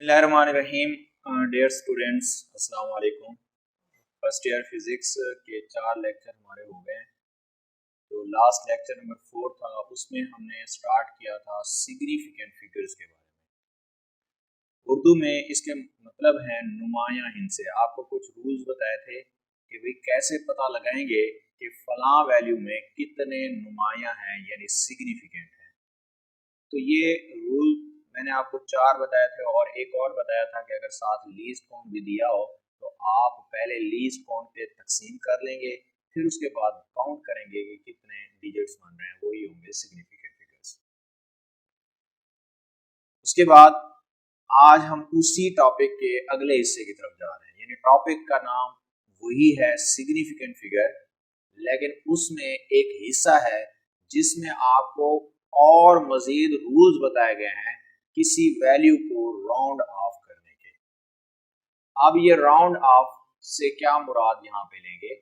बिस्मिल्लाहिर्रहमानिर्रहीम। Dear students, अस्सलाम वालेकुम। फर्स्ट ईयर फिजिक्स के 4 लेक्चर हमारे हो गए हैं। तो लास्ट लेक्चर नंबर 4 था, उसमें हमने स्टार्ट किया था सिग्निफिकेंट फिगर्स के बारे में। उर्दू में इसके मतलब है नुमायां हिंसे। आपको कुछ रूल्स बताए थे कि भाई कैसे पता लगाएंगे कि फलां वैल्यू में कितने नुमायां हैं यानी सिग्निफिकेंट है। तो ये रूल मैंने आपको 4 बताए थे और एक और बताया था कि अगर साथ लीस्ट काउंट भी दिया हो तो आप पहले लीस्ट काउंट पे तकसीम कर लेंगे, फिर उसके बाद काउंट करेंगे कि कितने डिजिट्स बन रहे हैं, वही होंगे सिग्निफिकेंट फिगर्स। उसके बाद आज हम उसी टॉपिक के अगले हिस्से की तरफ जा रहे हैं, यानी टॉपिक का नाम वही है सिग्निफिकेंट फिगर, लेकिन उसमें एक हिस्सा है जिसमें आपको और मजीद रूल्स बताए गए हैं किसी वैल्यू को राउंड ऑफ करने के। अब ये राउंड ऑफ से क्या मुराद यहाँ पे लेंगे,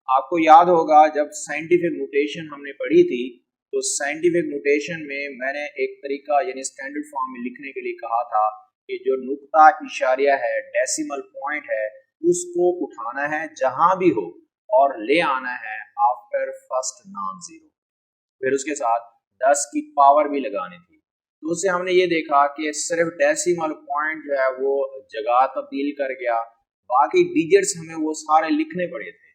आपको याद होगा जब साइंटिफिक नोटेशन हमने पढ़ी थी तो साइंटिफिक नोटेशन में मैंने एक तरीका यानी स्टैंडर्ड फॉर्म में लिखने के लिए कहा था कि जो नुक्ता इशारिया है, डेसिमल पॉइंट है, उसको उठाना है जहां भी हो और ले आना है आफ्टर फर्स्ट नॉन जीरो, फिर उसके साथ 10 की पावर भी लगानी थी। तो उससे हमने ये देखा कि सिर्फ डेसिमल पॉइंट जो है वो जगह तब्दील कर गया, बाकी डिजिट्स हमें वो सारे लिखने पड़े थे।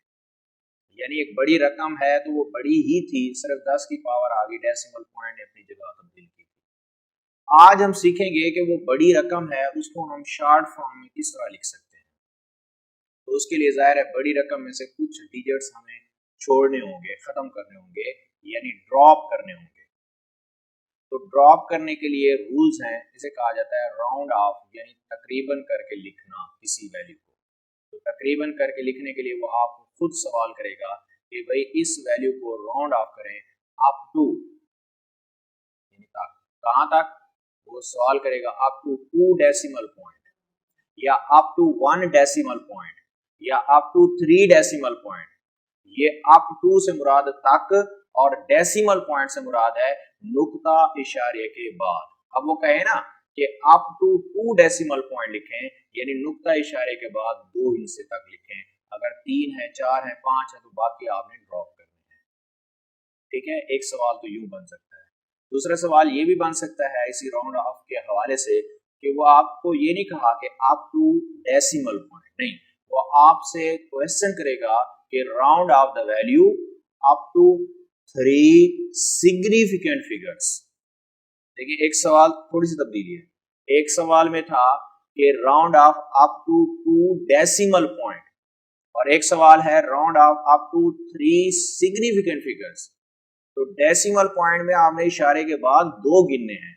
यानी एक बड़ी रकम है तो वो बड़ी ही थी, सिर्फ 10 की पावर आ गई, डेसिमल पॉइंट ने अपनी जगह तब्दील की। आज हम सीखेंगे कि वो बड़ी रकम है उसको हम शॉर्ट फॉर्म में किस तरह लिख सकते हैं। तो उसके लिए जाहिर है बड़ी रकम में से कुछ डिजिट्स हमें छोड़ने होंगे, खत्म करने होंगे, यानी ड्रॉप करने होंगे। तो ड्रॉप करने के लिए रूल्स हैं, इसे कहा जाता है राउंड ऑफ, यानी तकरीबन करके लिखना किसी वैल्यू को। तो तकरीबन करके लिखने के लिए वो आपको खुद सवाल करेगा कि भाई इस वैल्यू को राउंड ऑफ करें अप टू, यानी तक, कहाँ तक, वो सवाल करेगा अप टू 2 डेसिमल पॉइंट या अप टू 1 डेसिमल पॉइंट या अप टू 3 डेसिमल पॉइंट। ये अप टू से मुराद तक और डेसिमल पॉइंट से मुराद है नुक्ता इशारे के बाद। अब वो कहे ना कि अप टू 2 डेसिमल पॉइंट लिखें, यानी नुक्ता इशारे के बाद 2 हिस्से तक लिखें। अगर 3 है, 4 है, 5 है तो बाकी आपने ड्रॉप करने हैं। ठीक है, एक सवाल तो यूं बन सकता है। दूसरा सवाल ये भी बन सकता है इसी राउंड ऑफ के हवाले से कि वो आपको ये नहीं कहा कि अप टू डेसिमल पॉइंट, नहीं, वो आपसे क्वेश्चन करेगा कि round off the value up to 3 significant figures. देखिए एक सवाल थोड़ी सी तब्दीली है, एक सवाल में था कि round off up to 2 decimal point और एक सवाल है round off up to 3 significant figures. तो डेसिमल पॉइंट में आपने इशारे के बाद 2 गिनने हैं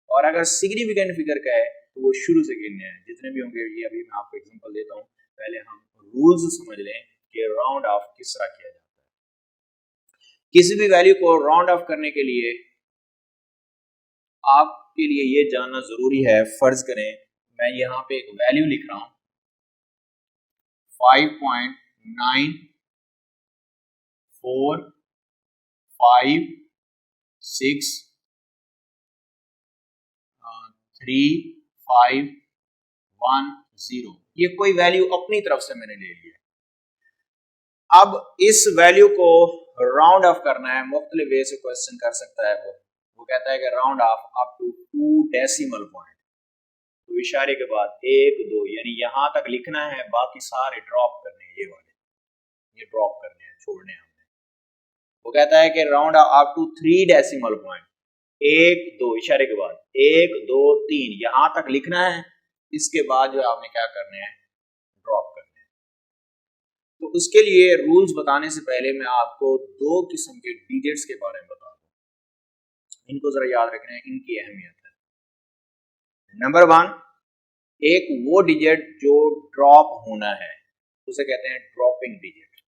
और अगर सिग्निफिकेंट फिगर का है तो वो शुरू से गिनने हैं, जितने भी होंगे। ये अभी मैं आपको एग्जांपल देता हूं, पहले हम रूल्स समझ लें कि राउंड ऑफ किस तरह किया जाता है। किसी भी वैल्यू को राउंड ऑफ करने के लिए आपके लिए ये जानना जरूरी है। फर्ज करें मैं यहाँ पे एक वैल्यू लिख रहा हूं 5.9456351, ये कोई वैल्यू अपनी तरफ से मैंने ले लिया। अब इस वैल्यू को राउंड ऑफ करना है, मुख्तलिफ वे से क्वेश्चन कर सकता है। वो कहता है कि round off up to 2 decimal point, तो इशारे के बाद 1 2, यानी यहां तक लिखना है, बाकी सारे ड्रॉप करने हैं, ये वाले ये ड्रॉप करने हैं, छोड़ने हैं हमने। वो कहता है कि round off up to 3 decimal point, 1 2 इशारे के बाद 1 2 3, यहां तक लिखना है। इसके बाद जो आपने क्या करने हैं, ड्रॉप करने हैं। तो उसके लिए रूल्स बताने से पहले मैं आपको 2 किस्म के डिजिट्स के बारे में बता दूं, इनको जरा याद रखना है, इनकी अहमियत है। नंबर 1, एक वो डिजिट जो ड्रॉप होना है उसे कहते हैं ड्रॉपिंग डिजिट,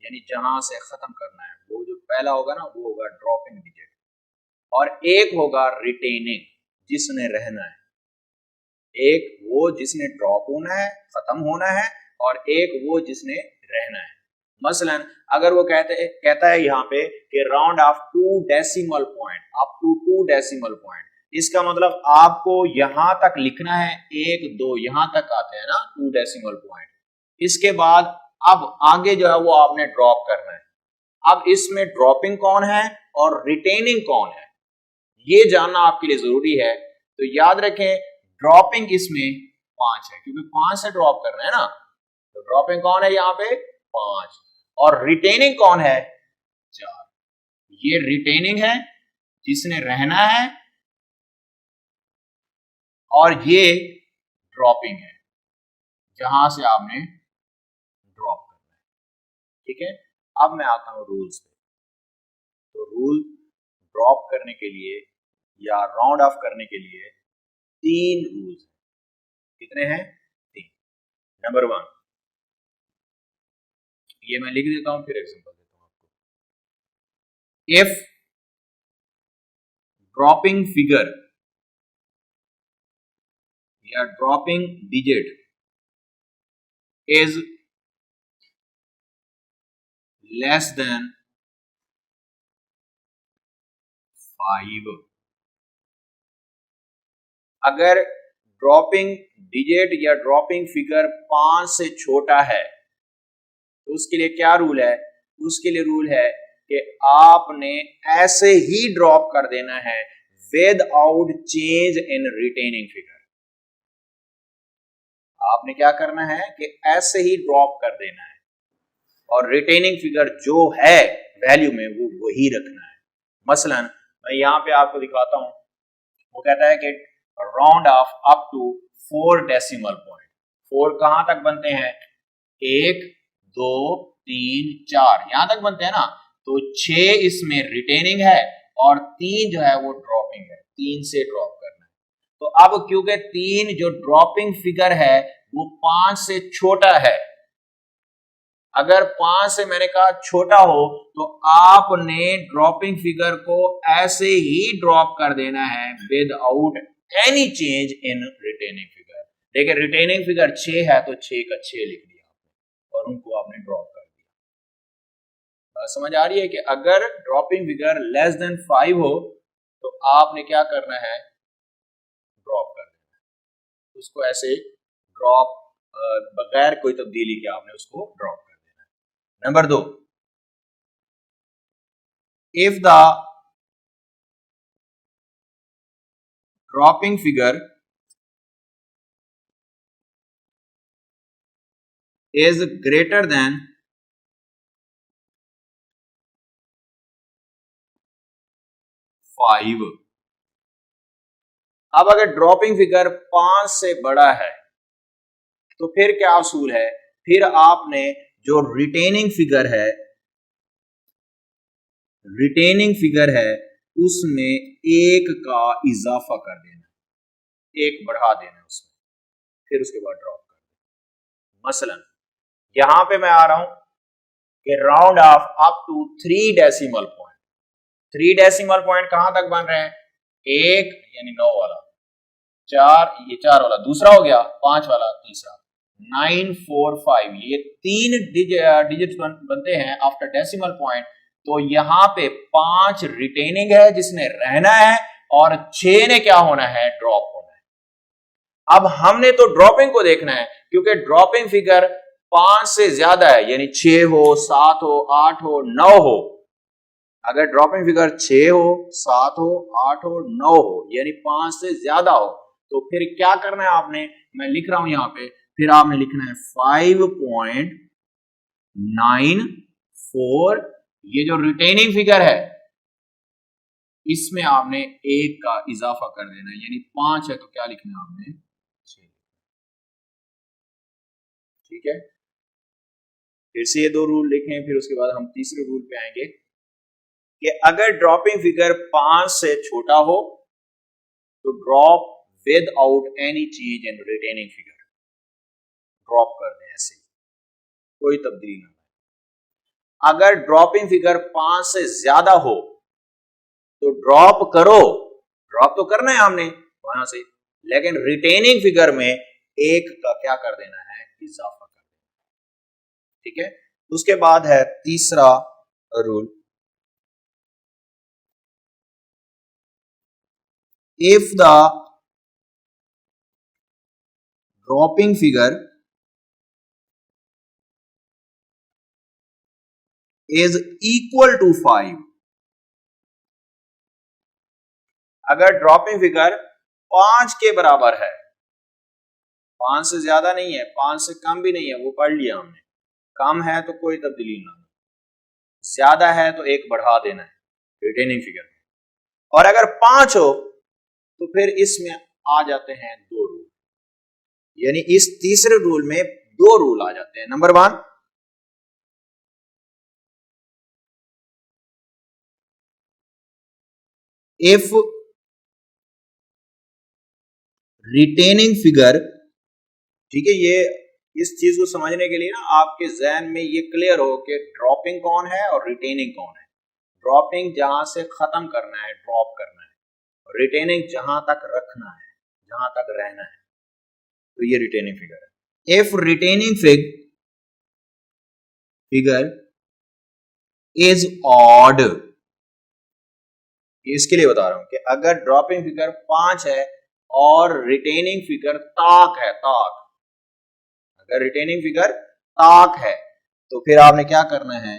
यानी जहां से खत्म करना है, वो जो पहला होगा ना वो होगा ड्रॉपिंग डिजिट। और एक होगा रिटेनिंग, जिसने रहना है। एक वो जिसने ड्रॉप होना है, खत्म होना है, और एक वो जिसने रहना है। मसलन अगर वो कहता है यहाँ पे कि round off 2 decimal point up to 2 decimal point, इसका मतलब आपको यहां तक लिखना है, 1 2 यहां तक आते हैं ना 2 डेसिमल पॉइंट। इसके बाद अब आगे जो है वो आपने ड्रॉप करना है। अब इसमें ड्रॉपिंग कौन है और रिटेनिंग कौन है, ये जानना आपके लिए जरूरी है। तो याद रखें ड्रॉपिंग इसमें 5 है, क्योंकि 5 से ड्रॉप करना है ना, तो ड्रॉपिंग कौन है यहाँ पे 5, और रिटेनिंग कौन है 4। ये रिटेनिंग है जिसने रहना है, और ये ड्रॉपिंग है जहां से आपने ड्रॉप करना है। ठीक है, अब मैं आता हूं रूल्स पे। तो रूल ड्रॉप करने के लिए या राउंड ऑफ करने के लिए 3 रूल्स हैं। कितने हैं 3। नंबर 1, ये मैं लिख देता हूं फिर एग्जांपल देता हूं आपको। इफ ड्रॉपिंग फिगर या dropping digit is less than 5, अगर ड्रॉपिंग डिजिट या ड्रॉपिंग फिगर 5 से छोटा है तो उसके लिए क्या रूल है, उसके लिए रूल है कि आपने ऐसे ही ड्रॉप कर देना है without change in retaining figure. आपने क्या करना है कि ऐसे ही ड्रॉप कर देना है, और रिटेनिंग फिगर जो है वैल्यू में वो वही रखना है। मसलन मैं यहां पे आपको दिखाता हूं, वो कहता है कि round off up to 4 decimal point. 4 कहां तक बनते हैं, 1 2 3 4 यहां तक बनते हैं ना, तो 6 इसमें रिटेनिंग है और 3 जो है वो ड्रॉपिंग है, 3 से ड्रॉप करना है। तो अब क्योंकि 3 जो ड्रॉपिंग फिगर है वो 5 से छोटा है, अगर 5 से मैंने कहा छोटा हो तो आपने ड्रॉपिंग फिगर को ऐसे ही ड्रॉप कर देना है without any change in retaining figure. देखिए रिटेनिंग फिगर 6 है तो 6 का 6 लिख दिया आपने और उनको आपने ड्रॉप कर दिया। बात समझ आ रही है कि अगर ड्रॉपिंग फिगर लेस देन 5 हो तो आपने क्या करना है, ड्रॉप कर देना है उसको, ऐसे ड्रॉप बगैर कोई तब्दीली के आपने उसको ड्रॉप कर देना है। Number 2, if the dropping figure is greater than 5, अब अगर ड्रॉपिंग फिगर 5 से बड़ा है तो फिर क्या असूल है, फिर आपने जो रिटेनिंग फिगर है उसमें 1 का इजाफा कर देना, 1 बढ़ा देना उसमें, फिर उसके बाद ड्रॉप कर देना। मसलन यहां पे मैं आ रहा हूं कि round off up to 3 decimal point. 3 decimal point कहां तक बन रहे हैं, 1 यानी 9 वाला, 4 ये 4 वाला दूसरा हो गया, 5 वाला तीसरा, 9 4 5 ये 3 डिजिट बनते हैं आफ्टर डेसिमल पॉइंट। तो यहां पे 5 रिटेनिंग है जिसने रहना है और 6 ने क्या होना है, ड्रॉप होना है। अब हमने तो ड्रॉपिंग को देखना है, क्योंकि ड्रॉपिंग फिगर 5 से ज्यादा है, यानी 6 हो 7 हो 8 हो 9 हो। अगर ड्रॉपिंग फिगर 6 हो 7 हो 8 हो 9 हो यानी 5 से ज्यादा हो, तो फिर क्या करना है आपने, मैं लिख रहा हूं यहां पे, फिर आपने लिखना है 5.94, ये जो रिटेनिंग फिगर है इसमें आपने 1 का इजाफा कर देना है, यानी 5 है तो क्या लिखना है आपने 6। ठीक है, फिर से ये 2 रूल लिखें, फिर उसके बाद हम तीसरे रूल पे आएंगे कि अगर ड्रॉपिंग फिगर 5 से छोटा हो तो drop without any change in retaining figure, drop कर दें ऐसे ही, कोई तब्दीली ना। अगर ड्रॉपिंग फिगर 5 से ज्यादा हो तो ड्रॉप करो, ड्रॉप तो करना है हमने वहां से, लेकिन रिटेनिंग फिगर में 1 का क्या कर देना है, इजाफा कर देना। ठीक है, उसके बाद है तीसरा rule, if the dropping figure is equal to 5, अगर ड्रॉपिंग फिगर 5 के बराबर है, 5 से ज्यादा नहीं है, 5 से कम भी नहीं है, वो पढ़ लिया हमने, कम है तो कोई तब्दीली ना, ज्यादा है तो एक बढ़ा देना है रिटेनिंग फिगर में, और अगर 5 हो तो फिर इसमें आ जाते हैं 2 रूल, यानी इस तीसरे रूल में 2 रूल आ जाते हैं। नंबर 1, इफ रिटेनिंग फिगर, ठीक है, ये इस चीज को समझने के लिए ना आपके जहन में ये क्लियर हो कि ड्रॉपिंग कौन है और रिटेनिंग कौन है। ड्रॉपिंग जहां से खत्म करना है, ड्रॉप करना है, और रिटेनिंग जहां तक रखना है, जहां तक रहना है, तो ये रिटेनिंग फिगर है। If retaining figure is odd, इसके लिए बता रहा हूं कि अगर ड्रॉपिंग फिगर 5 है और रिटेनिंग फिगर ताक है, ताक, अगर रिटेनिंग फिगर ताक है तो फिर आपने क्या करना है,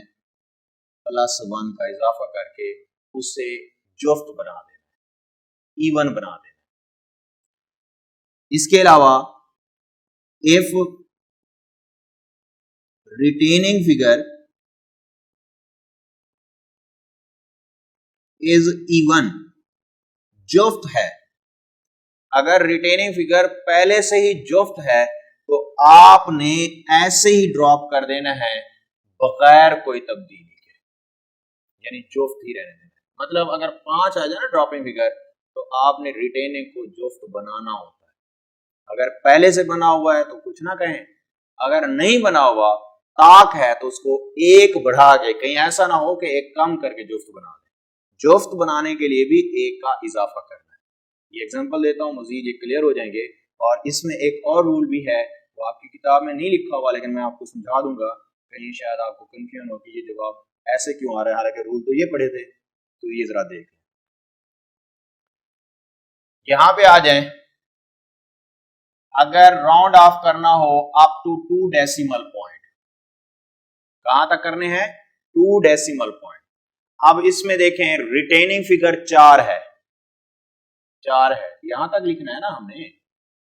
+1 का इजाफा करके उसे जुफ्त बना देना, इवन बना देना। इसके अलावा if retaining figure is even, जुफ्त है, अगर रिटेनिंग फिगर पहले से ही जुफ्त है तो आपने ऐसे ही ड्रॉप कर देना है बगैर कोई तब्दीली के, यानी जुफ्त ही रहने देना। मतलब अगर 5 आ जाए ना ड्रॉपिंग फिगर तो आपने रिटेनिंग को जुफ्त बनाना होता है, अगर पहले से बना हुआ है तो कुछ ना कहें, अगर नहीं बना हुआ ताक है तो उसको एक बढ़ा के, कहीं ऐसा ना हो कि एक कम करके जुफ्त बना दे, जुफ्त बनाने के लिए भी एक का इजाफा करना है। ये एग्जांपल देता हूं, मजीद ये क्लियर हो जाएंगे। और इसमें एक और रूल भी है, वो आपकी किताब में नहीं लिखा हुआ, लेकिन मैं आपको समझा दूंगा, कहीं शायद आपको कंफ्यूजन हो कि ये जवाब ऐसे क्यों आ रहा है, हालांकि रूल तो ये पढ़े थे। तो ये जरा देख, यहां पे आ जाए, अगर राउंड ऑफ करना हो अप टू 2 डेसिमल पॉइंट, कहां तक करने हैं, 2 डेसिमल पॉइंट। अब इसमें देखें रिटेनिंग फिगर 4 है, 4 है, यहां तक लिखना है ना हमने,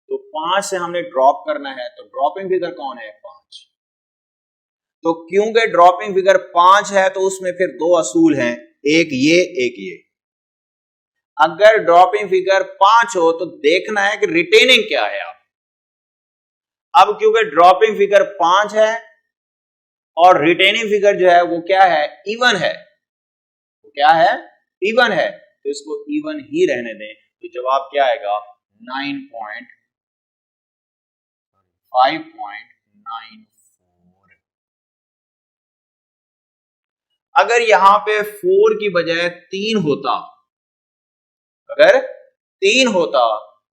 तो 5 से हमने ड्रॉप करना है, तो ड्रॉपिंग फिगर कौन है, 5। तो क्योंकि ड्रॉपिंग फिगर 5 है तो उसमें फिर 2 असूल हैं, एक ये एक ये। अगर ड्रॉपिंग फिगर 5 हो तो देखना है कि रिटेनिंग क्या है। अब क्योंकि ड्रॉपिंग फिगर 5 है और रिटेनिंग फिगर जो है वो क्या है, इवन है, वो क्या है, इवन है, तो इसको इवन ही रहने दें, तो जवाब क्या आएगा, 5.94। अगर यहां पे 4 की बजाय 3 होता, अगर 3 होता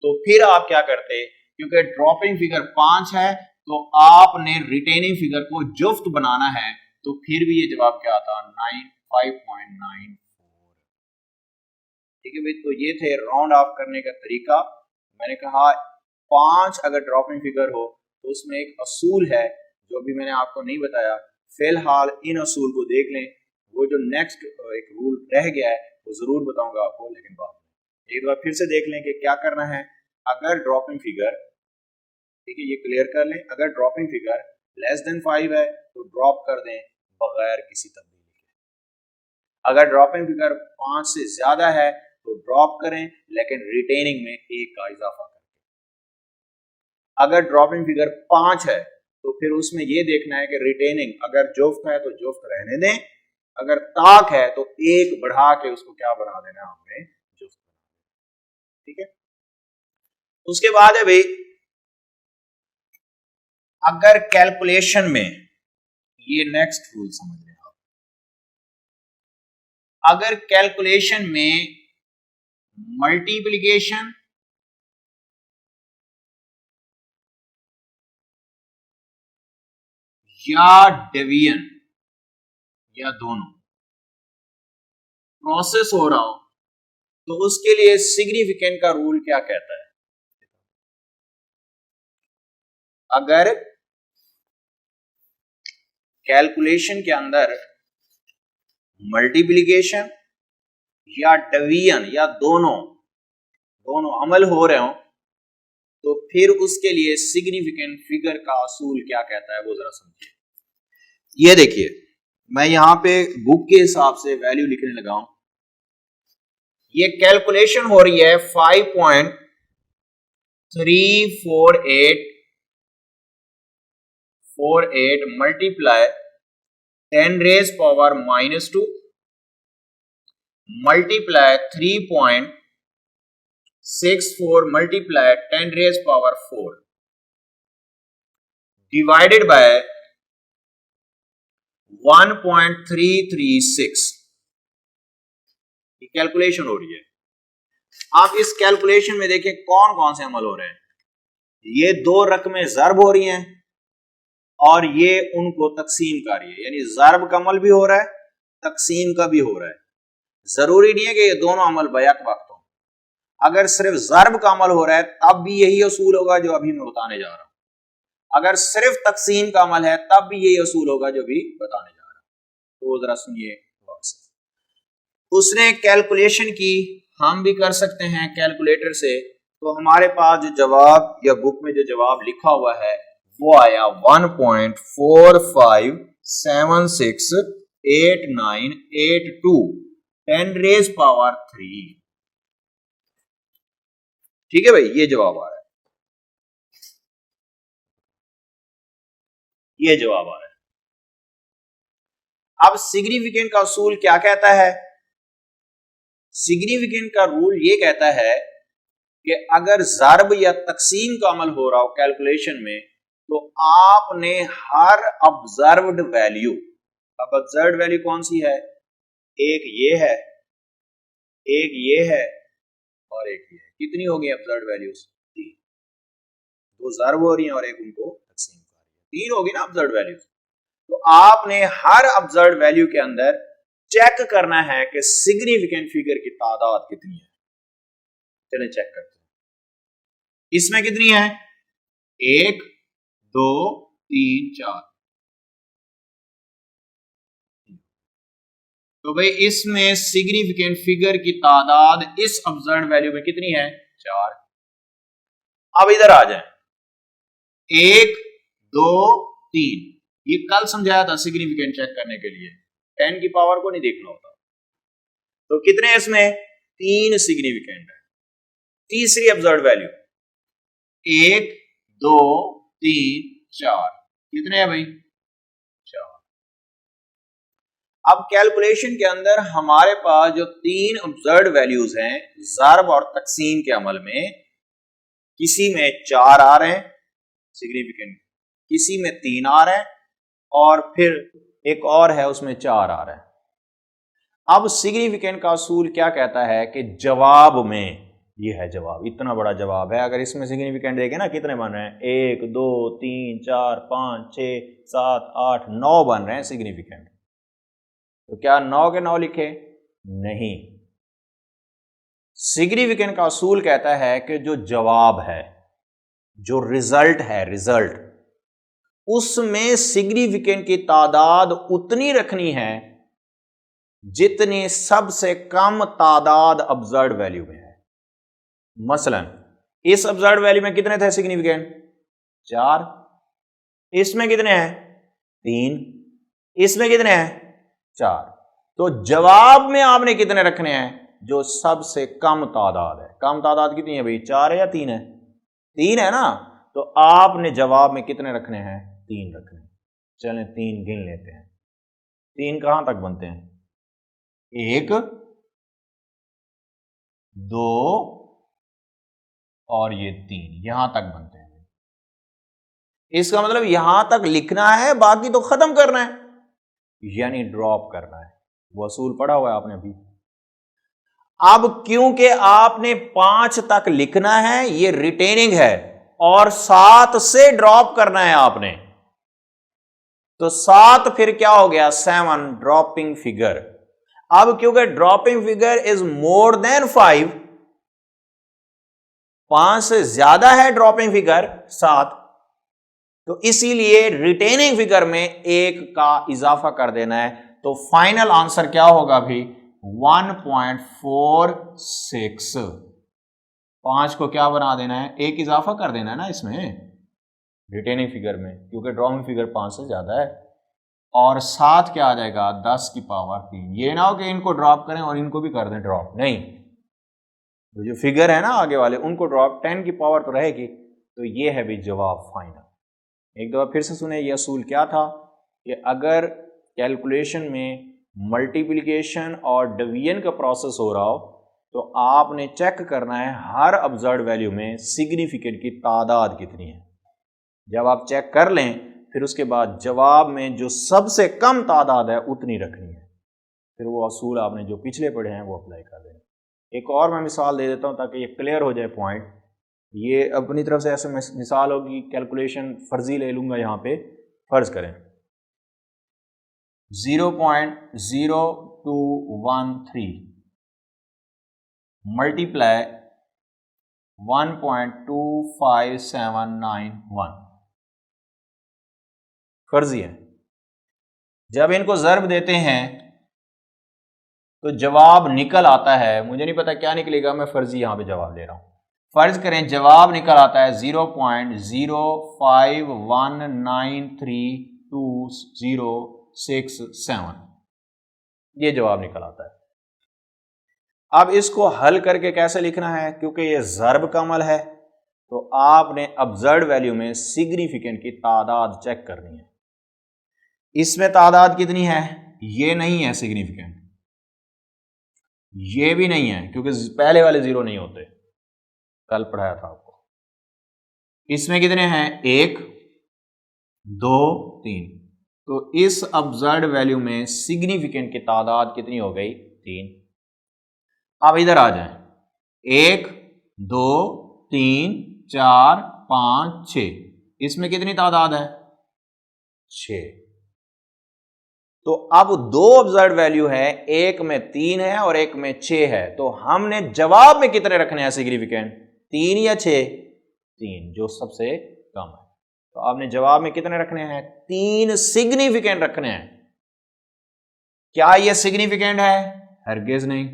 तो फिर आप क्या करते, क्योंकि ड्रॉपिंग फिगर 5 है तो आपने रिटेनिंग फिगर को जुफ्त बनाना है, तो फिर भी ये जवाब क्या आता, 5.94। ठीक है भाई, तो ये थे राउंड ऑफ करने का तरीका। मैंने कहा 5 अगर ड्रॉपिंग फिगर हो तो उसमें एक असूल है जो अभी मैंने आपको नहीं बताया, फिलहाल इन असूल को देख लें, वो जो नेक्स्ट एक रूल रह गया है वो जरूर बताऊंगा आपको, लेकिन बाद में एक बार फिर से देख लें कि क्या करना है। अगर ड्रॉपिंग फिगर, ठीक है, ये क्लियर कर लें, अगर ड्रॉपिंग फिगर <<5 है तो ड्रॉप कर दें बगैर किसी तब्दीली के, अगर ड्रॉपिंग फिगर 5 से ज्यादा है तो ड्रॉप करें लेकिन रिटेनिंग में 1 का इजाफा करें। अगर ड्रॉपिंग फिगर 5 है तो फिर उसमें यह देखना है कि रिटेनिंग अगर जुफ्त है तो जुफ्त रहने दें, अगर ताक है तो 1 बढ़ा के उसको क्या बना देना, हमने जुफ्त। ठीक है, उसके बाद है भाई, अगर कैलकुलेशन में, ये नेक्स्ट रूल समझ लें आप, अगर कैलकुलेशन में मल्टीप्लिकेशन या डिवीजन या दोनों प्रोसेस हो रहा हो तो उसके लिए सिग्निफिकेंट का रूल क्या कहता है? अगर कैलकुलेशन के अंदर मल्टीप्लिकेशन या डिवीजन या दोनों अमल हो रहे हो तो फिर उसके लिए सिग्निफिकेंट फिगर का असूल क्या कहता है वो जरा समझिए। ये देखिए, मैं यहां पे बुक के हिसाब से वैल्यू लिखने लगा हूं। ये कैलकुलेशन हो रही है 5.348 multiply 10⁻⁻² multiply 3.64 multiply 10⁻⁴ divided by 1.336। ये कैलकुलेशन हो रही है। आप इस कैलकुलेशन में देखिए कौन कौन से अमल हो रहे हैं। ये दो रकमें ज़र्ब हो रही हैं और ये उनको तकसीम कर रही है, यानी ज़र्ब का अमल भी हो रहा है, तकसीम का भी हो रहा है। जरूरी नहीं है कि ये दोनों अमल बैक वक्त हो। अगर सिर्फ ज़र्ब का अमल हो रहा है तब भी यही असूल होगा जो अभी मैं बताने जा रहा हूं। अगर सिर्फ तकसीम का अमल है तब भी यही असूल होगा जो भी बताने जा रहा हूं। तो जरा सुनिए, उसने कैलकुलेशन की, हम भी कर सकते हैं कैलकुलेटर से। तो हमारे पास जो जवाब या बुक में जो जवाब लिखा हुआ है वो आया 1.45768982 10⁻³ ठीक है भाई, ये जवाब आ रहा है, ये जवाब आ रहा है। अब सिग्निफिकेंट का असूल क्या कहता है? सिग्निफिकेंट का रूल ये कहता है कि अगर ज़र्ब या तकसीम का अमल हो रहा हो कैलकुलेशन में तो आपने हर ऑब्जर्व्ड वैल्यू, अब ऑब्जर्व्ड वैल्यू कौन सी है? एक ये है, एक ये है और एक ये है। कितनी होगी ऑब्जर्व्ड वैल्यूज? 3। दो ज़र्ब हो रही हैं और एक उनको तकसीम कर रही है, 3 होगी ना ऑब्जर्व्ड वैल्यूज। तो आपने हर ऑब्जर्व्ड वैल्यू के अंदर चेक करना है कि सिग्निफिकेंट फिगर की तादाद कितनी है। चलिए चेक करते हैं। इसमें कितनी है? 1 2 3 4। तो भाई इसमें सिग्निफिकेंट फिगर की तादाद इस ऑब्जर्व्ड वैल्यू में कितनी है? 4। अब इधर आ जाए, 1 2 3, ये कल समझाया था सिग्निफिकेंट चेक करने के लिए 10 की पावर को नहीं देखना होता। तो कितने इसमें? 3 सिग्निफिकेंट है। तीसरी ऑब्जर्व्ड वैल्यू 1 2 3 4, कितने हैं भाई? 4। अब कैलकुलेशन के अंदर हमारे पास जो 3 ऑब्जर्व्ड वैल्यूज हैं ज़र्ब और तकसीम के अमल में, किसी में 4 आ रहे हैं सिग्निफिकेंट, किसी में 3 आ रहे हैं और फिर एक और है उसमें 4 आ रहा है। अब सिग्निफिकेंट का असूल क्या कहता है कि जवाब में, ये है जवाब, इतना बड़ा जवाब है, अगर इसमें सिग्निफिकेंट देखें ना कितने बन रहे हैं, 1 2 3 4 5 6 7 8 9 बन रहे हैं सिग्निफिकेंट। तो क्या 9 के 9 लिखे? नहीं। सिग्निफिकेंट का असूल कहता है कि जो जवाब है, जो रिजल्ट है, रिजल्ट, उसमें सिग्निफिकेंट की तादाद उतनी रखनी है जितनी सबसे कम तादाद ऑब्जर्व्ड वैल्यू में है। मसलन इस ऑब्जर्व्ड वैल्यू में कितने थे सिग्निफिकेंट? 4। इसमें कितने हैं? 3। इसमें कितने हैं? 4। तो जवाब में आपने कितने रखने हैं? जो सबसे कम तादाद है। कम तादाद कितनी है भाई? 4 है या 3 है? 3 है ना। तो आपने जवाब में कितने रखने हैं? 3 रखने हैं। चलें 3 गिन लेते हैं। 3 कहां तक बनते हैं? 1 2 और ये 3 यहां तक बनते हैं। इसका मतलब यहां तक लिखना है, बाकी तो खत्म करना है, यानी ड्रॉप करना है। वो असूल पढ़ा हुआ है आपने अभी। अब क्योंकि आपने 5 तक लिखना है, ये रिटेनिंग है, और 7 से ड्रॉप करना है आपने, तो 7 फिर क्या हो गया? 7 ड्रॉपिंग फिगर। अब क्योंकि dropping figure is more than 5, 5 से ज्यादा है ड्रॉपिंग फिगर 7, तो इसीलिए रिटेनिंग फिगर में 1 का इजाफा कर देना है। तो फाइनल आंसर क्या होगा भी 1.46। 5 को क्या बना देना है, 1 इजाफा कर देना है ना इसमें रिटेनिंग फिगर में, क्योंकि ड्रॉपिंग फिगर 5 से ज्यादा है। और 7 क्या आ जाएगा 10 की पावर 3। ये ना हो कि इनको ड्रॉप करें और इनको भी कर दें ड्रॉप, नहीं, तो जो फिगर है ना आगे वाले उनको ड्रॉप, 10 की पावर तो रहेगी। तो ये है भी जवाब फाइनल। एक दफा फिर से सुने, ये असूल क्या था कि अगर कैलकुलेशन में मल्टीप्लिकेशन और डिवीजन का प्रोसेस हो रहा हो तो आपने चेक करना है हर ऑब्जर्व्ड वैल्यू में सिग्निफिकेंट की तादाद कितनी है। जब आप चेक कर लें फिर उसके बाद जवाब में जो सबसे कम तादाद है उतनी रखनी है, फिर वो असूल आपने जो पिछले पढ़े हैं वो अप्लाई कर दें। एक और मैं मिसाल दे देता हूं ताकि ये क्लियर हो जाए पॉइंट। ये अपनी तरफ से ऐसे मिसाल होगी, कैलकुलेशन फर्जी ले लूंगा यहाँ पे। फर्ज करें 0.0213 मल्टीप्लाई 1.25791 फर्जी है। जब इनको ज़र्ब देते हैं तो जवाब निकल आता है, मुझे नहीं पता क्या निकलेगा, मैं फर्जी यहां पे जवाब दे रहा हूं। फर्ज करें जवाब निकल आता है 0.05193206 ये जवाब निकल आता है। अब इसको हल करके कैसे लिखना है, क्योंकि ये ज़र्ब का अमल है तो आपने ऑब्जर्व्ड वैल्यू में सिग्निफिकेंट की तादाद चेक करनी है। इसमें तादाद कितनी है, ये नहीं है सिग्निफिकेंट, ये भी नहीं है क्योंकि पहले वाले 0 नहीं होते, कल पढ़ाया था आपको। इसमें कितने हैं 1 2 3, तो इस ऑब्जर्व्ड वैल्यू में सिग्निफिकेंट की तादाद कितनी हो गई 3। अब इधर आ जाएं 1 2 3 4 5 6, इसमें कितनी तादाद है 6। तो अब 2 ऑब्जर्व्ड वैल्यू है, एक में 3 है और एक में 6 है, तो हमने जवाब में कितने रखने हैं सिग्निफिकेंट, 3 या 6, 3 जो सबसे कम है। तो आपने जवाब में कितने रखने हैं 3 सिग्निफिकेंट रखने हैं। क्या ये सिग्निफिकेंट है, हरगिज नहीं।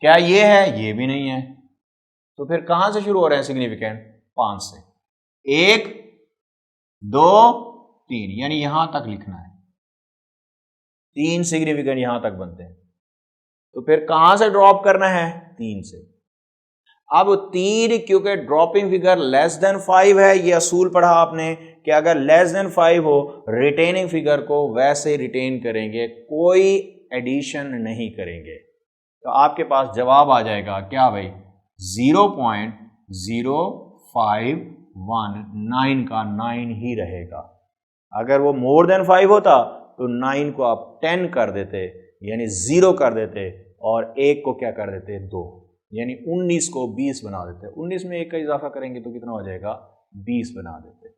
क्या ये है, ये भी नहीं है। तो फिर कहां से शुरू हो रहे हैं सिग्निफिकेंट, 5 से। 1 2 3 यानी यहां तक लिखना है, 3 सिग्निफिकेंट यहां तक बनते हैं। तो फिर कहां से ड्रॉप करना है 3 से। अब 3 क्योंकि ड्रॉपिंग फिगर लेस देन 5 है, ये असूल पढ़ा आपने कि अगर लेस देन 5 हो रिटेनिंग फिगर को वैसे रिटेन करेंगे, कोई एडिशन नहीं करेंगे। तो आपके पास जवाब आ जाएगा क्या भाई 0.0519 का 9 ही रहेगा। अगर वो मोर देन 5 होता तो 9 को आप 10 कर देते यानी 0 कर देते और 1 को क्या कर देते 2, यानी 19 को 20 बना देते। 19 में 1 का इजाफा करेंगे तो कितना हो जाएगा 20 बना देते।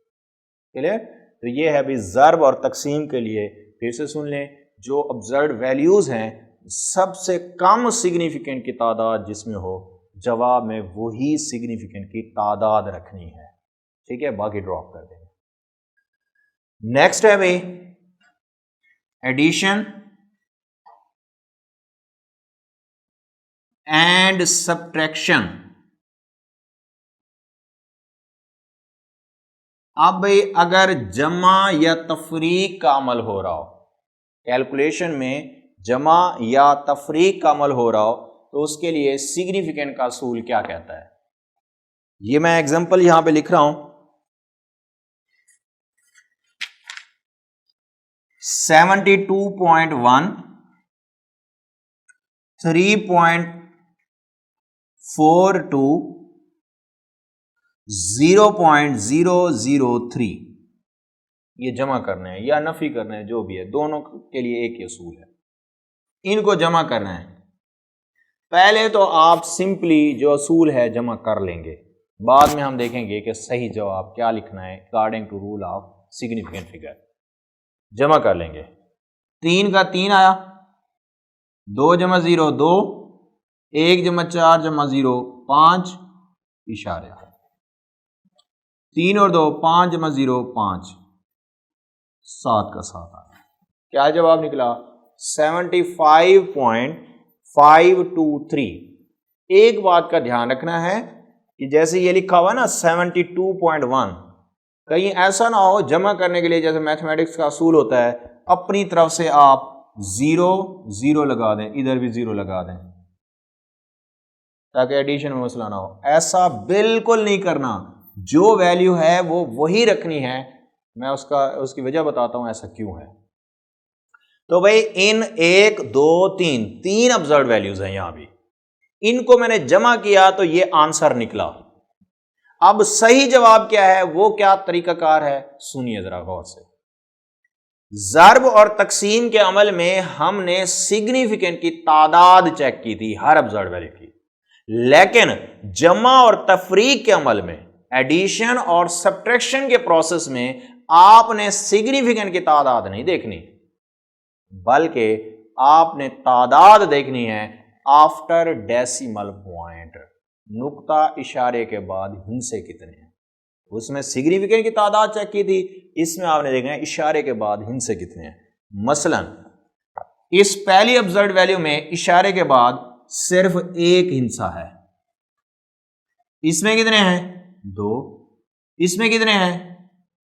क्लियर। तो ये है अभी ज़र्ब और तकसीम के लिए। फिर से सुन लें, जो ऑब्जर्व्ड वैल्यूज हैं सबसे कम सिग्निफिकेंट की तादाद जिसमें हो जवाब में वही सिग्निफिकेंट की तादाद रखनी है, ठीक है, बाकी ड्रॉप कर देंगे। नेक्स्ट है भाई एडिशन एंड सब्ट्रैक्शन। अब भाई अगर जमा या तफरीक का अमल हो रहा हो, कैलकुलेशन में जमा या तफरीक का अमल हो रहा हो, तो उसके लिए सिग्निफिकेंट का असूल क्या कहता है। ये मैं एग्जांपल यहां पे लिख रहा हूं 72.1 3.42 0.003 ये जमा करना है या नफी करना है, जो भी है, दोनों के लिए एक ही असूल है। इनको जमा करना है। पहले तो आप सिंपली जो असूल है जमा कर लेंगे, बाद में हम देखेंगे कि सही जवाब क्या लिखना है according to rule of significant figure. जमा कर लेंगे। 3 का 3 आया, 2 जमा 0 2, 1 जमा 4 जमा 0 5 इशारे, 3 और 2 5 जमा 0 5, 7 का 7 आ गया। क्या जवाब निकला? 75.523। एक बात का ध्यान रखना है कि जैसे ये लिखा हुआ ना 72.1, कहीं ऐसा ना हो जमा करने के लिए जैसे मैथमेटिक्स का असूल होता है अपनी तरफ से आप 0 0 लगा दें, इधर भी 0 लगा दें ताकि एडिशन में मसला ना हो। ऐसा बिल्कुल नहीं करना, जो वैल्यू है वो वही रखनी है। मैं उसकी वजह बताता हूं ऐसा क्यों है। तो भाई इन 1 2 3 तीन ऑब्जर्व वैल्यूज हैं यहां भी, इनको मैंने जमा किया तो ये आंसर निकला। अब सही जवाब क्या है, वो क्या तरीकाकार है, सुनिए जरा गौर से। ज़र्ब और तकसीम के अमल में हमने सिग्निफिकेंट की तादाद चेक की थी हर ऑब्जर्व वैल्यू की, लेकिन जमा और तफरीक के अमल में, एडिशन और सब्ट्रैक्शन के प्रोसेस में आपने सिग्निफिकेंट की तादाद नहीं देखनी, बल्कि आपने तादाद देखनी है आफ्टर डेसिमल पॉइंट, नुक्ता इशारे के बाद हिस्से कितने हैं। उसमें सिग्निफिकेंट की तादाद चेक की थी, इसमें आपने देखना है इशारे के बाद हिस्से कितने हैं। मसलन इस पहली ऑब्जर्व वैल्यू में इशारे के बाद सिर्फ एक हिस्सा है, इसमें कितने हैं 2, इसमें कितने हैं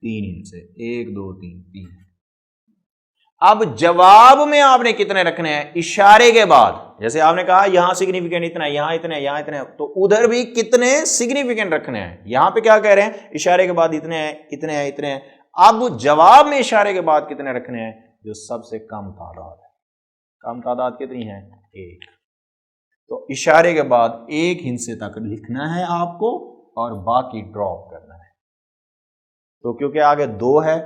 3 हिस्से, 1 2 3 3। अब जवाब में आपने कितने रखने हैं इशारे के बाद, जैसे आपने कहा यहां सिग्निफिकेंट इतना है, यहां इतने, यहां इतने, तो उधर भी कितने सिग्निफिकेंट रखने हैं। यहां पे क्या कह रहे हैं, इशारे के बाद इतने हैं, इतने हैं, इतने हैं। अब जवाब में इशारे के बाद कितने रखने हैं, जो सबसे कम तादाद है। कम तादाद कितनी है 1, तो इशारे के बाद एक हिस्से तक लिखना है आपको और बाकी ड्रॉप करना है। तो क्योंकि आगे 2 है,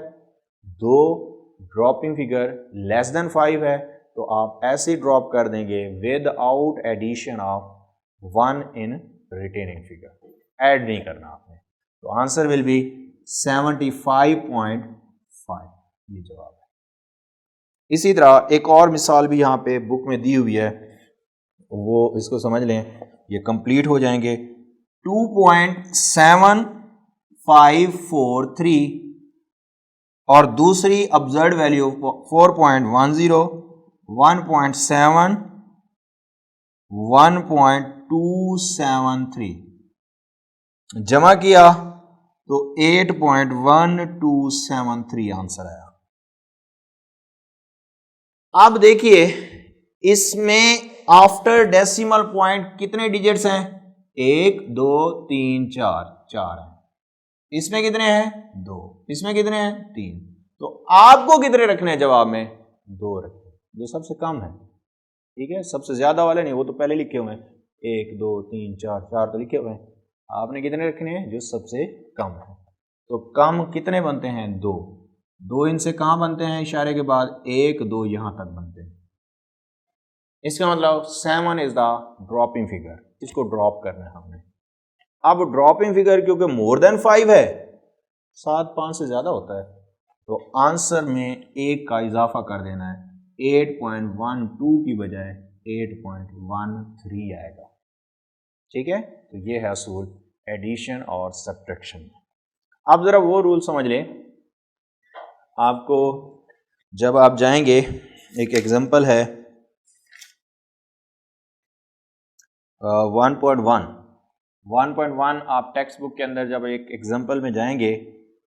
2 ड्रॉपिंग फिगर लेस देन 5 है, तो आप ऐसे ड्रॉप कर देंगे without addition of 1 in retaining figure, add नहीं करना आपने। तो आंसर विल बी 75.5, ये जवाब है। इसी तरह एक और मिसाल भी यहाँ पे बुक में दी हुई है, वो इसको समझ लें, ये कंप्लीट हो जाएंगे। 2.7543 और दूसरी ऑब्जर्व वैल्यू 4.10, 1.7, 1.273 जमा किया तो 8.1273 आंसर आया। अब देखिए इसमें आफ्टर डेसिमल पॉइंट कितने डिजिट्स हैं, 1 2 3 4 4 है। इसमें कितने हैं 2, इसमें कितने हैं 3, तो आपको कितने रखने हैं जवाब में 2 रखने, जो सबसे कम है। ठीक है, सबसे ज्यादा वाले नहीं, वो तो पहले लिखे हुए हैं, 1 2 3 4 4 तो लिखे हुए हैं। आपने कितने रखने हैं, जो सबसे कम है। तो कम कितने बनते हैं 2, 2 इनसे कहां बनते हैं इशारे के बाद, 1 2 यहां तक बनते हैं। इसका मतलब 7 इज द ड्रॉपिंग फिगर, इसको ड्रॉप करना है हमने। अब ड्रॉपिंग फिगर क्योंकि मोर देन 5 है, 7 5 से ज्यादा होता है, तो आंसर में 1 का इजाफा कर देना है, 8.12 की बजाय 8.13 आएगा। ठीक है, तो ये है असूल एडिशन और सब्ट्रैक्शन। अब जरा वो रूल समझ लें, आपको जब आप जाएंगे, एक एग्जांपल है 1.1 आप टेक्स्ट बुक के अंदर जब एक एग्जांपल में जाएंगे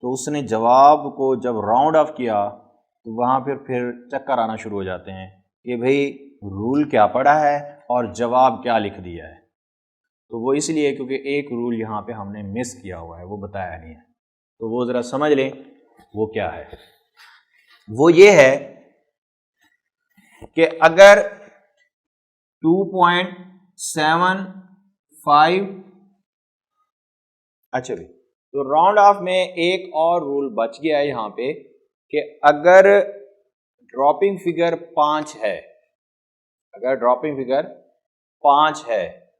तो उसने जवाब को जब राउंड ऑफ किया तो वहाँ फिर चक्कर आना शुरू हो जाते हैं कि भाई रूल क्या पढ़ा है और जवाब क्या लिख दिया है। तो वो इसलिए क्योंकि एक रूल यहाँ पे हमने मिस किया हुआ है, वो बताया नहीं है। तो वो ज़रा समझ लें वो क्या है। वो ये है कि अगर 2.75, अच्छा भी, तो राउंड ऑफ में एक और रूल बच गया है यहां पे कि अगर ड्रॉपिंग फिगर 5 है, अगर ड्रॉपिंग फिगर 5 है,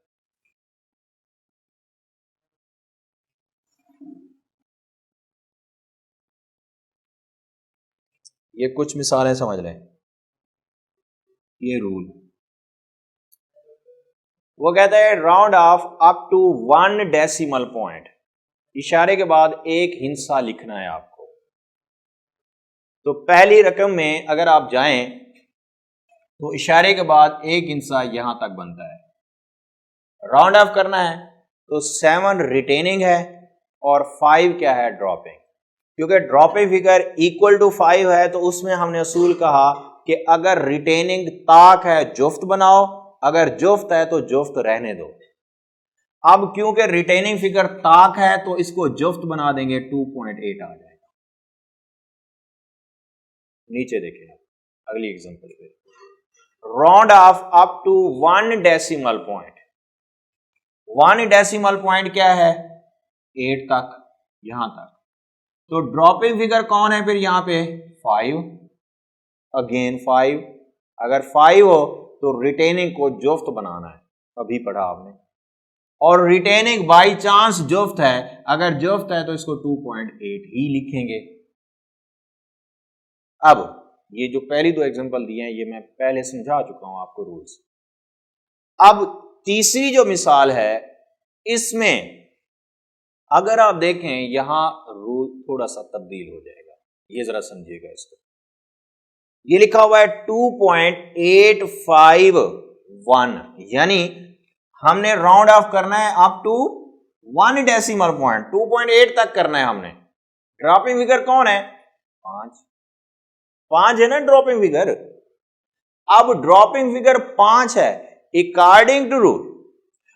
ये कुछ मिसालें समझ लें, ये रूल वो कहता है round off up to 1 decimal point, इशारे के बाद एक हिस्सा लिखना है आपको। तो पहली रकम में अगर आप जाएं तो इशारे के बाद एक हिस्सा यहां तक बनता है, राउंड ऑफ करना है तो 7 रिटेनिंग है और 5 क्या है, ड्रॉपिंग। क्योंकि ड्रॉपिंग फिगर इक्वल टू 5 है तो उसमें हमने असूल कहा कि अगर रिटेनिंग ताक है जुफ्त बनाओ, अगर जुफ्त है तो जुफ्त रहने दो। अब क्योंकि रिटेनिंग फिगर ताक है तो इसको जुफ्त बना देंगे, 2.8 आ जाएगा। नीचे देखें अगली एग्जांपल पे, round off up to 1 decimal point. 1 decimal point क्या है, 8 तक, यहां तक। तो ड्रॉपिंग फिगर कौन है फिर यहां पे, 5, अगेन 5। अगर 5 हो तो रिटेनिंग को जुफ्त बनाना है, अभी पढ़ा आपने। और रिटेनिंग बाई चांस जुफ्त है, अगर जुफ्त है तो इसको 2.8 ही लिखेंगे। अब ये जो पहली दो एग्जांपल दिए हैं ये मैं पहले समझा चुका हूं आपको रूल्स। अब तीसरी जो मिसाल है इसमें अगर आप देखें यहां रूल थोड़ा सा तब्दील हो जाएगा, ये जरा समझिएगा इसको। ये लिखा हुआ है 2.851, यानी हमने राउंड ऑफ करना है अप टू 1 डेसिमल पॉइंट, 2.8 तक करना है हमने। ड्रॉपिंग फिगर कौन है, 5 है ना ड्रॉपिंग फिगर। अब ड्रॉपिंग फिगर 5 है, अकॉर्डिंग टू रूल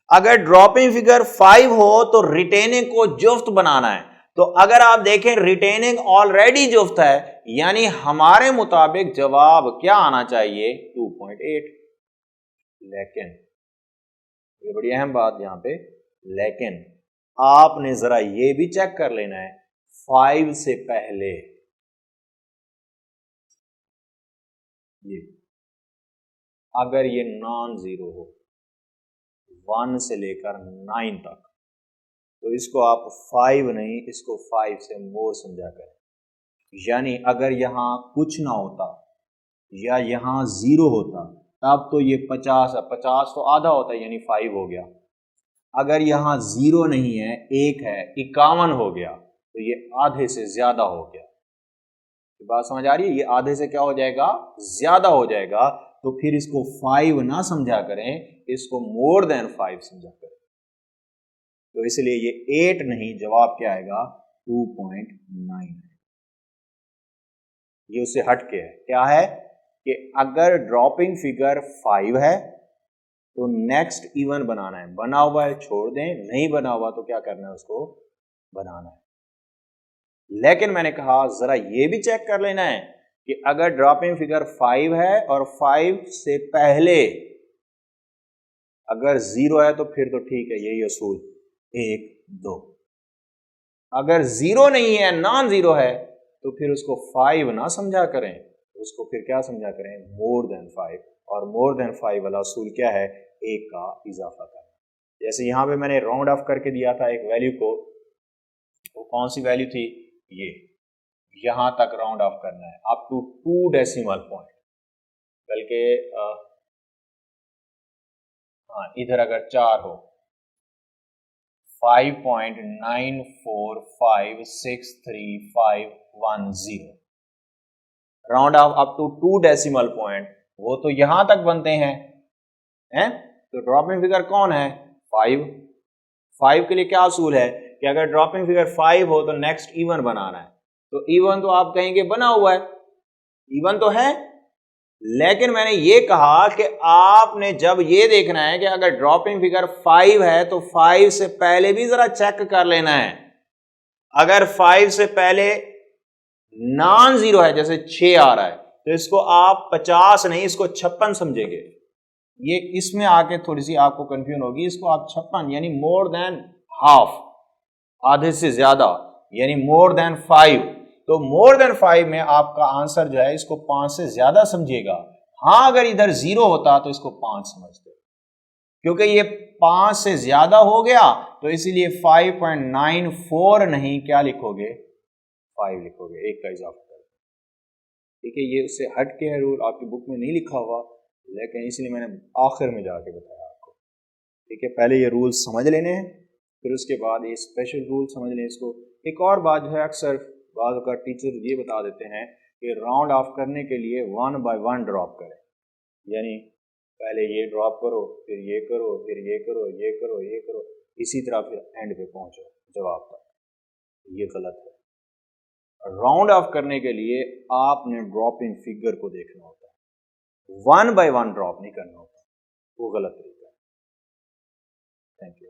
अगर ड्रॉपिंग फिगर 5 हो तो रिटेनिंग को जुफ्त बनाना है। तो अगर आप देखें रिटेनिंग ऑलरेडी जुफ्त है, यानी हमारे मुताबिक जवाब क्या आना चाहिए, 2.8। लेकिन ये बड़ी अहम बात यहां पे, लेकिन आपने जरा ये भी चेक कर लेना है 5 से पहले ये अगर ये नॉन जीरो हो 1 से लेकर 9 तक, तो इसको आप 5 नहीं, इसको 5 से मोर समझा करें। यानी अगर यहां कुछ ना होता या यहां 0 होता तब तो ये 50 है, 50 तो आधा होता है यानी 5 हो गया। अगर यहां 0 नहीं है, 1 है, 51 हो गया, तो ये आधे से ज्यादा हो गया। बात समझ आ रही है, ये आधे से क्या हो जाएगा, ज्यादा हो जाएगा। तो फिर इसको 5 ना समझा करें, इसको मोर देन 5 समझा करें। तो इसलिए ये 8 नहीं, जवाब क्या आएगा, 2.9 है। ये उससे हट के है, क्या है कि अगर ड्रॉपिंग फिगर 5 है तो नेक्स्ट इवन बनाना है, बना हुआ है छोड़ दें, नहीं बना हुआ तो क्या करना है, उसको बनाना है। लेकिन मैंने कहा जरा ये भी चेक कर लेना है कि अगर ड्रॉपिंग फिगर 5 है और 5 से पहले अगर 0 है तो फिर तो ठीक है, यही असूल 1 2। अगर 0 नहीं है, नॉन 0 है, तो फिर उसको 5 ना समझा करें, उसको फिर क्या समझा करें, मोर देन 5। और मोर देन 5 वाला असूल क्या है, 1 का इजाफा करना। जैसे यहां पे मैंने राउंड ऑफ करके दिया था एक वैल्यू को, वो कौन सी वैल्यू थी, ये यहां तक राउंड ऑफ करना है अप टू 2 डेसिमल पॉइंट। बल्कि हाँ, इधर अगर 4 हो, 5.945635510 round off up to 2 decimal point, वो तो यहां तक बनते हैं, तो ड्रॉपिंग फिगर कौन है, 5। 5 के लिए क्या असूल है कि अगर ड्रॉपिंग फिगर 5 हो तो नेक्स्ट इवन बनाना है। तो इवन तो आप कहेंगे बना हुआ है, इवन तो है, लेकिन मैंने ये कहा कि आपने जब ये देखना है कि अगर ड्रॉपिंग फिगर 5 है तो 5 से पहले भी जरा चेक कर लेना है। अगर 5 से पहले नॉन 0 है, जैसे 6 आ रहा है, तो इसको आप 50 नहीं, इसको 56 समझेंगे। ये इसमें आके थोड़ी सी आपको कंफ्यूजन होगी, इसको आप 56 यानी मोर देन हाफ, आधे से ज्यादा, यानी मोर देन 5। तो मोर देन 5 में आपका आंसर जो है इसको 5 से ज्यादा समझिएगा। हाँ, अगर इधर 0 होता तो इसको 5 समझते, क्योंकि ये 5 से ज्यादा हो गया तो इसीलिए 5.94 नहीं, क्या लिखोगे, 5 लिखोगे, 1 का इजाफा करें। ठीक है, ये उससे हट के है रूल, आपकी बुक में नहीं लिखा हुआ, लेकिन इसलिए मैंने आखिर में जाके बताया। ठीक है, पहले ये रूल्स समझ लेने हैं, फिर उसके बाद ये स्पेशल रूल समझ लें इसको। एक और बात जो है, अक्सर बाद का टीचर ये बता देते हैं कि राउंड ऑफ करने के लिए 1 बाय 1 ड्रॉप करें, यानी पहले ये ड्रॉप करो, फिर ये करो, फिर ये करो, ये करो, ये करो, इसी तरह फिर एंड पे पहुंचो जवाब तक। ये गलत है। राउंड ऑफ करने के लिए आपने ड्रॉपिंग फिगर को देखना होता है, 1 बाय 1 ड्रॉप नहीं करना होता, वो गलत तरीका है। Thank you.